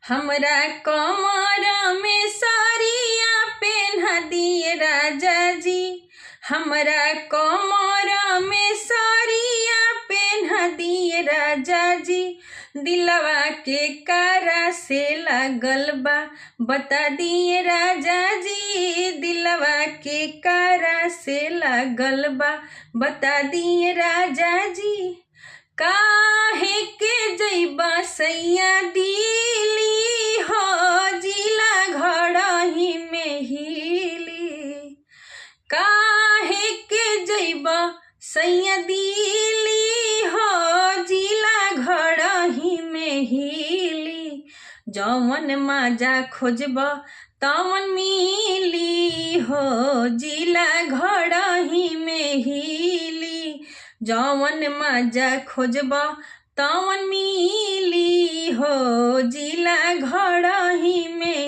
हमरा कमर में साड़िया पहना दिए राजा जी। हमरा कमर में साड़िया पहना दिए राजा जी। दिलवा के कारा से लागल बा बता दिए राजा जी। दिलवा के कारा से लागल बा बता दिए राजा जी। काहे के जइबा सैया दिली हो जिला घड़ही में हिली। काहे के जइबा सैया दिली हो जिला घड़ही में हिली। जौवन माजा खोजब तवन मिली हो जिला घड़ही में हिली। जौवन माजा खोजब तवन मिली हो जिला घड़ही में